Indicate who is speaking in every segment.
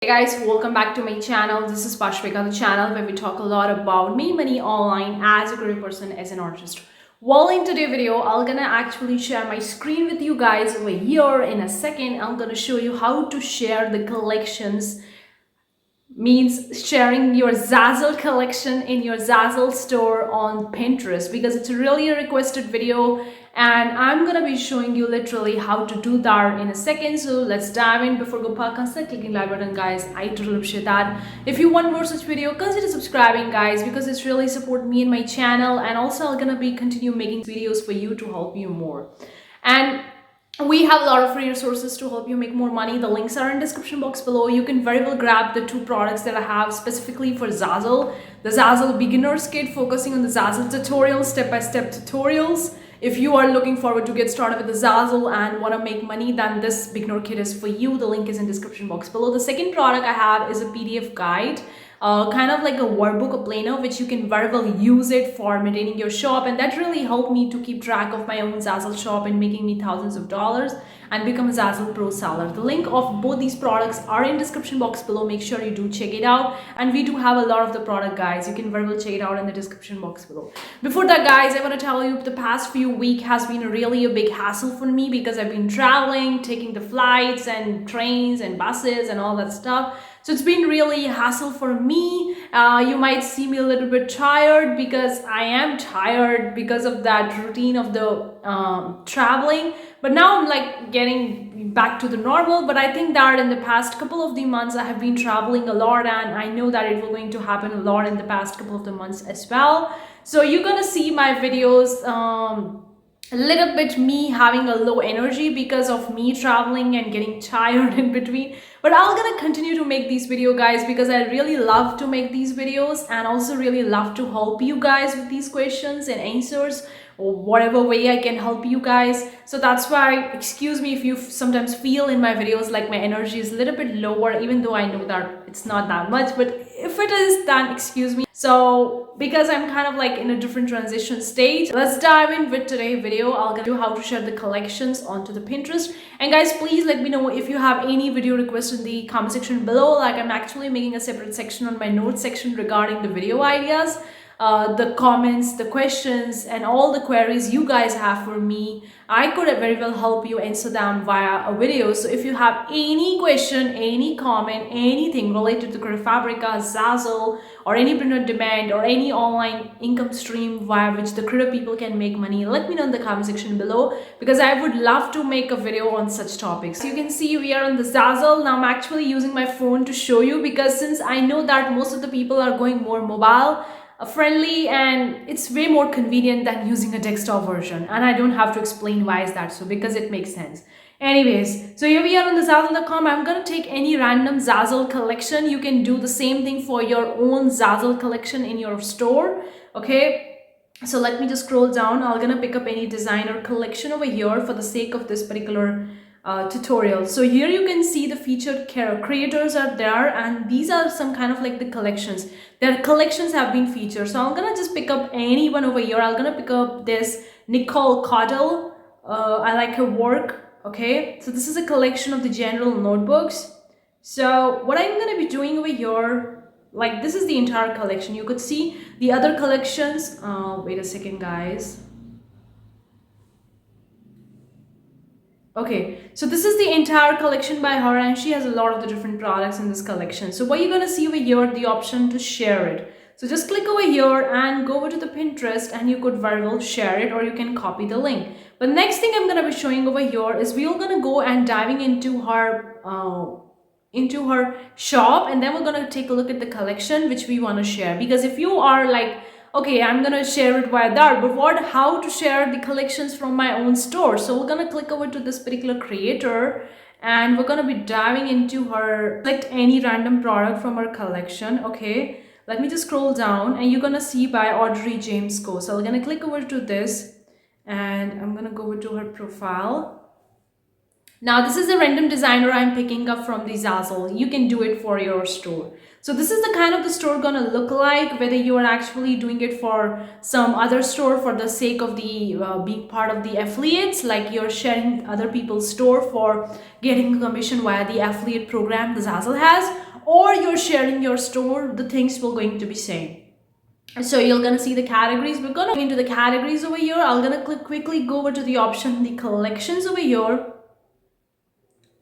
Speaker 1: Hey guys, welcome back to my channel. This is Pashvika, the channel where we talk a lot about money online as a career person, as an artist. Well, in today's video, I'm gonna actually share my screen with you guys over here. In a second, I'm gonna show you how to share the collections, means sharing your Zazzle collection in your Zazzle store on Pinterest, because it's really a requested video and I'm gonna be showing you literally how to do that in a second. So let's dive in. Before go park, consider clicking like button, guys. I totally appreciate that. If you want more such video, consider subscribing, guys, because it's really support me and my channel, and also I'm gonna be continue making videos for you to help you more. And we have a lot of free resources to help you make more money. The links are in description box below. You can very well grab the two products that I have specifically for Zazzle. The Zazzle Beginner's Kit, focusing on the Zazzle tutorials, step-by-step tutorials. If you are looking forward to get started with the Zazzle and want to make money, then this beginner kit is for you. The link is in description box below. The second product I have is a PDF guide. Kind of like a workbook, a planner, which you can very well use it for maintaining your shop, and that really helped me to keep track of my own Zazzle shop and making me thousands of dollars and become a Zazzle pro seller. The link of both these products are in description box below. Make sure you do check it out, and we do have a lot of the product, guys. You can very well check it out in the description box below. Before that, guys, I want to tell you the past few weeks has been really a big hassle for me because I've been traveling, taking the flights and trains and buses and all that stuff. So it's been really a hassle for me. You might see me a little bit tired because I am tired because of that routine of the traveling. But now I'm like getting back to the normal. But I think that in the past couple of the months I have been traveling a lot, and I know that it will going to happen a lot in the past couple of the months as well. So you're gonna see my videos a little bit me having a low energy because of me traveling and getting tired in between, but I'm gonna continue to make these videos, guys, because I really love to make these videos and also really love to help you guys with these questions and answers, or whatever way I can help you guys. So that's why, excuse me if you sometimes feel in my videos like my energy is a little bit lower, even though I know that it's not that much, but if it is, then excuse me. So because I'm kind of like in a different transition stage, let's dive in with today's video. I'll get you how to share the collections onto the Pinterest. And guys, please let me know if you have any video requests in the comment section below. Like, I'm actually making a separate section on my notes section regarding the video ideas, the comments, the questions, and all the queries you guys have for me. I could very well help you answer them via a video. So if you have any question, any comment, anything related to Creative Fabrica, Zazzle, or any print on demand, or any online income stream via which the creative people can make money, let me know in the comment section below, because I would love to make a video on such topics. You can see we are on the Zazzle. Now I'm actually using my phone to show you, because since I know that most of the people are going more mobile friendly, and it's way more convenient than using a desktop version, and I don't have to explain why is that so, because it makes sense. Anyways, so here we are on the Zazzle.com. I'm gonna take any random Zazzle collection. You can do the same thing for your own Zazzle collection in your store. Okay, so let me just scroll down. I'm gonna pick up any designer collection over here for the sake of this particular tutorial. So here you can see the featured creators are there, and these are some kind of like the collections. Their collections have been featured. So I'm gonna just pick up any one over here. I'm gonna pick up this Nicole Cottle. I like her work. Okay, so this is a collection of the general notebooks. So what I'm gonna be doing over here, like, this is the entire collection. You could see the other collections. Wait a second, guys. Okay, so this is the entire collection by her, and she has a lot of the different products in this collection. So what you're gonna see over here, the option to share it. So just click over here and go over to the Pinterest, and you could very well share it, or you can copy the link. But next thing I'm gonna be showing over here is we're gonna go and diving into her shop, and then we're gonna take a look at the collection which we want to share. Because if you are like, okay, I'm gonna share it via that, but how to share the collections from my own store? So we're gonna click over to this particular creator, and we're gonna be diving into her, select any random product from her collection. Okay, let me just scroll down, and you're gonna see by Audrey James Co. So I'm gonna click over to this, and I'm gonna go over to her profile. Now this is a random designer I'm picking up from the Zazzle. You can do it for your store. So this is the kind of the store gonna look like, whether you are actually doing it for some other store for the sake of the being part of the affiliates, like you're sharing other people's store for getting commission via the affiliate program the Zazzle has, or you're sharing your store, the things will going to be same. So you're gonna see the categories. We're gonna go into the categories over here. I'm gonna quickly go over to the option, the collections over here,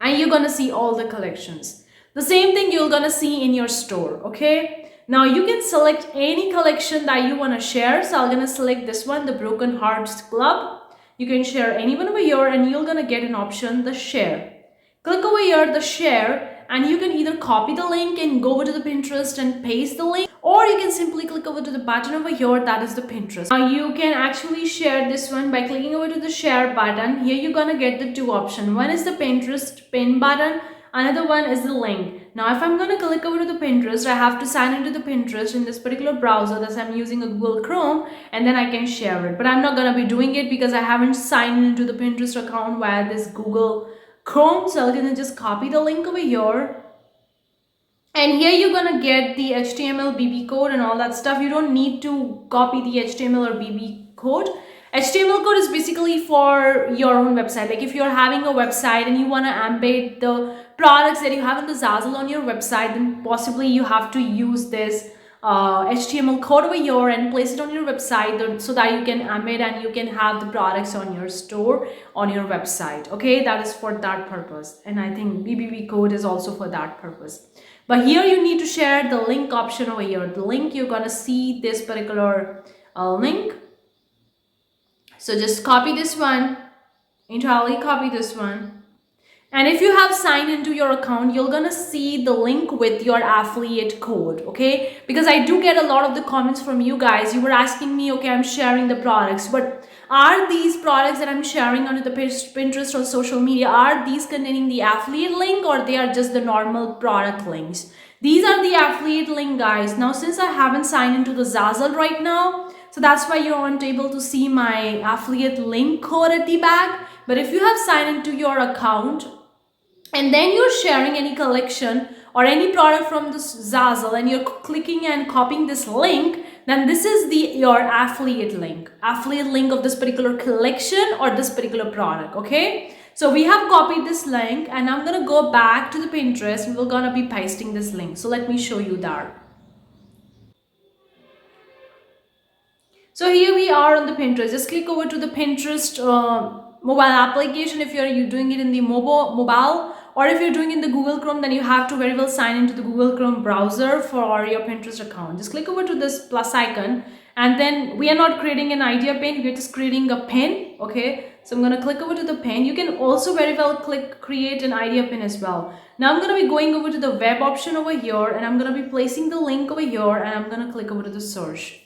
Speaker 1: and you're gonna see all the collections. The same thing you're gonna see in your store, okay? Now you can select any collection that you wanna share. So I'm gonna select this one, the Broken Hearts Club. You can share any one over here and you're gonna get an option, the share. Click over here, the share, and you can either copy the link and go over to the Pinterest and paste the link, or you can simply click over to the button over here, that is the Pinterest. Now you can actually share this one by clicking over to the share button. Here you're gonna get the two options. One is the Pinterest pin button, another one is the link. Now if I'm gonna click over to the Pinterest, I have to sign into the Pinterest in this particular browser, that I'm using a Google Chrome, and then I can share it. But I'm not gonna be doing it because I haven't signed into the Pinterest account via this Google Chrome. So I'm gonna just copy the link over here, and here you're gonna get the HTML BB code and all that stuff. You don't need to copy the HTML or BB code. HTML code is basically for your own website. Like if you're having a website and you want to embed the products that you have in the Zazzle on your website, then possibly you have to use this HTML code over here and place it on your website so that you can embed and you can have the products on your store on your website. Okay, that is for that purpose, and I think BBB code is also for that purpose. But here you need to share the link option over here. The link, you're gonna see this particular link. So just copy this one, entirely copy this one. And if you have signed into your account, you're gonna see the link with your affiliate code, okay? Because I do get a lot of the comments from you guys. You were asking me, okay, I'm sharing the products, but are these products that I'm sharing onto the Pinterest or social media, are these containing the affiliate link, or they are just the normal product links? These are the affiliate link, guys. Now, since I haven't signed into the Zazzle right now, so that's why you aren't able to see my affiliate link code at the back. But if you have signed into your account, and then you're sharing any collection or any product from this Zazzle, and you're clicking and copying this link, then this is your affiliate link of this particular collection or this particular product, okay? So we have copied this link, and I'm gonna go back to the Pinterest and we're gonna be pasting this link. So let me show you that. So here we are on the Pinterest. Just click over to the Pinterest mobile application if you're doing it in the mobile, or if you're doing it in the Google Chrome, then you have to very well sign into the Google Chrome browser for your Pinterest account. Just click over to this plus icon, and then we are not creating an idea pin, we're just creating a pin, okay? So I'm gonna click over to the pin. You can also very well click create an idea pin as well. Now I'm gonna be going over to the web option over here, and I'm gonna be placing the link over here, and I'm gonna click over to the search.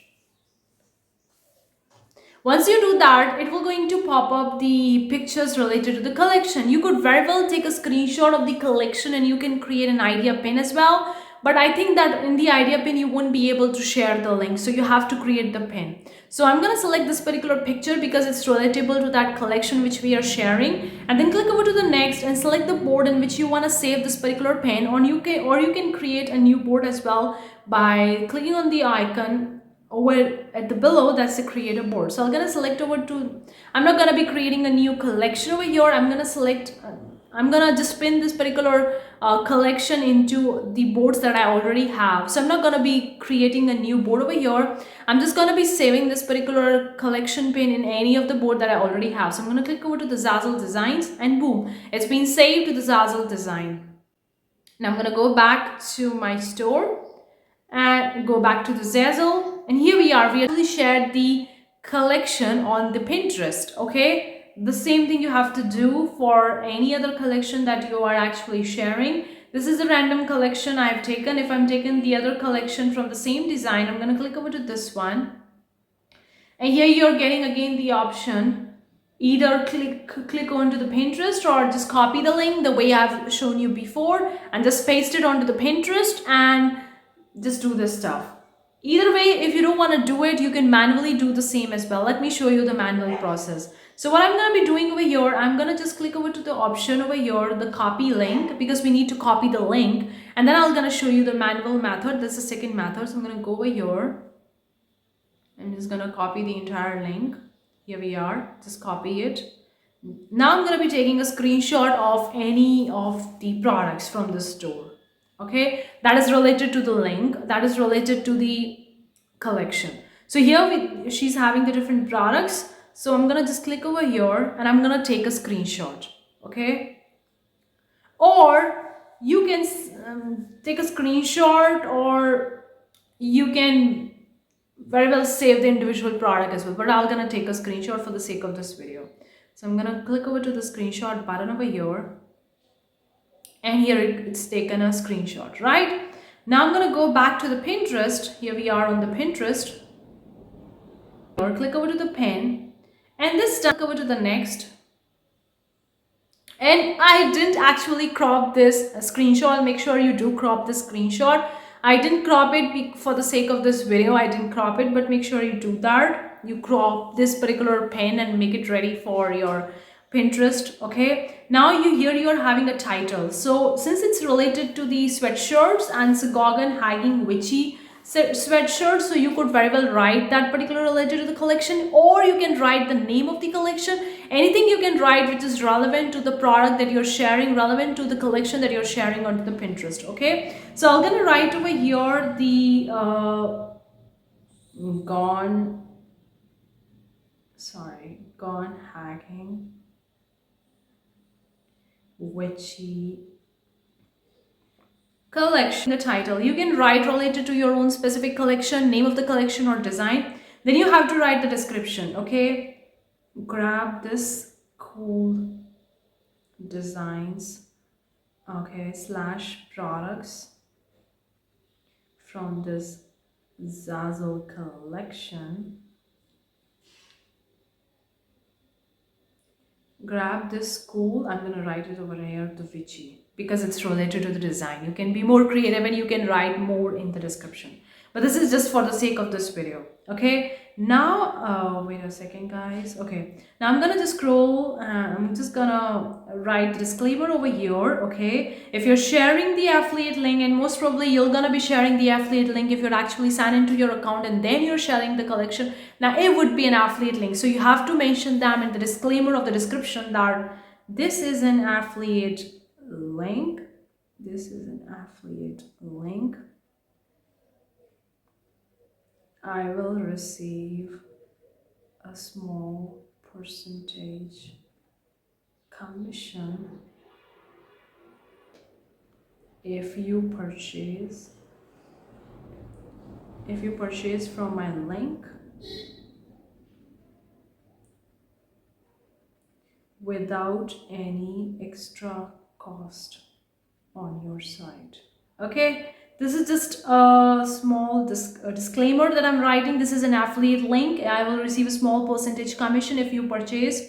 Speaker 1: Once you do that, it will going to pop up the pictures related to the collection. You could very well take a screenshot of the collection and you can create an idea pin as well. But I think that in the idea pin, you won't be able to share the link. So you have to create the pin. So I'm going to select this particular picture because it's relatable to that collection which we are sharing. And then click over to the next and select the board in which you want to save this particular pin. Or you can create a new board as well by clicking on the icon over at the below, that's the create a board. So I'm gonna select over to, I'm not gonna be creating a new collection over here. I'm gonna just pin this particular collection into the boards that I already have. So I'm not gonna be creating a new board over here. I'm just gonna be saving this particular collection pin in any of the board that I already have. So I'm gonna click over to the Zazzle designs, and boom, it's been saved to the Zazzle design. Now I'm gonna go back to my store and go back to the Zazzle. And here we actually shared the collection on the Pinterest, okay? The same thing you have to do for any other collection that you are actually sharing. This is a random collection I've taken. If I'm taking the other collection from the same design, I'm gonna click over to this one. And here you're getting again the option, either click onto the Pinterest or just copy the link the way I've shown you before and just paste it onto the Pinterest and just do this stuff. Either way, if you don't want to do it, you can manually do the same as well. Let me show you the manual process. So what I'm going to be doing over here, I'm going to just click over to the option over here, the copy link, because we need to copy the link. And then I'm going to show you the manual method. That's the second method. So I'm going to go over here. I'm just going to copy the entire link. Here we are. Just copy it. Now I'm going to be taking a screenshot of any of the products from the store. Okay, that is related to the link, that is related to the collection. So here she's having the different products. So I'm gonna just click over here and I'm gonna take a screenshot. Okay, or you can take a screenshot, or you can very well save the individual product as well, but I'm gonna take a screenshot for the sake of this video. So I'm gonna click over to the screenshot button over here, and here it's taken a screenshot. Right now I'm gonna go back to the Pinterest. Here we are on the Pinterest, or click over to the pen, and this time click over to the next. And I didn't actually crop this screenshot. Make sure you do crop this screenshot. I didn't crop it for the sake of this video. I didn't crop it, but make sure you do that. You crop this particular pen and make it ready for your Pinterest. Okay, now you're having a title. So since it's related to the sweatshirts and Sagogan Hagging Witchy sweatshirt, so you could very well write that particular related to the collection, or you can write the name of the collection. Anything you can write which is relevant to the product that you're sharing, relevant to the collection that you're sharing onto the Pinterest. Okay, so I'm gonna write over here the gone hacking witchy collection. The title you can write related to your own specific collection, name of the collection or design. Then you have to write the description. Okay, grab this cool designs, okay, / products from this Zazzle collection. Grab this cool, I'm gonna write it over here, the witchy, because it's related to the design. You can be more creative and you can write more in the description, but this is just for the sake of this video. Okay, now wait a second guys. Okay, now I'm gonna just scroll. I'm just gonna write the disclaimer over here. Okay, if you're sharing the affiliate link, and most probably you're gonna be sharing the affiliate link if you're actually signed into your account and then you're sharing the collection, now it would be an affiliate link. So you have to mention them in the disclaimer of the description that this is an affiliate link. This is an affiliate link. I will receive a small percentage commission if you purchase from my link without any extra cost on your site. Okay, this is just a small disclaimer that I'm writing. This is an affiliate link. I will receive a small percentage commission if you purchase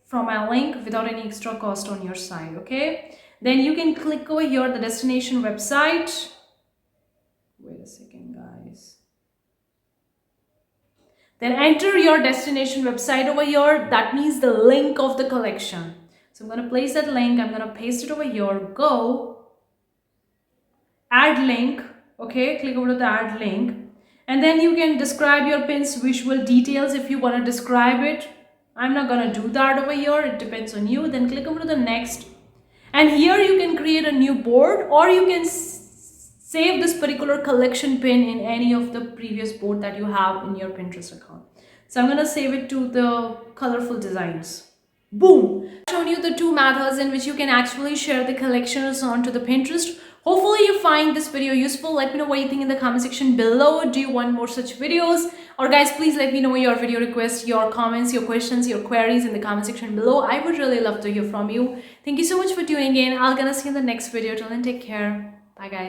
Speaker 1: from my link without any extra cost on your site. Okay, then you can click over here, the destination website. Wait a second guys. Then enter your destination website over here. That means the link of the collection. So I'm going to place that link. I'm going to paste it over here. Go add link. Okay, click over to the add link, and then you can describe your pin's visual details if you want to describe it. I'm not going to do that over here. It depends on you. Then click over to the next, and here you can create a new board, or you can save this particular collection pin in any of the previous board that you have in your Pinterest account. So I'm going to save it to the colorful designs. Boom! I've shown you the two methods in which you can actually share the collections onto the Pinterest. Hopefully you find this video useful. Let me know what you think in the comment section below. Do you want more such videos? Or guys, please let me know your video requests, your comments, your questions, your queries in the comment section below. I would really love to hear from you. Thank you so much for tuning in. I'll gonna see you in the next video. Till then, take care. Bye guys.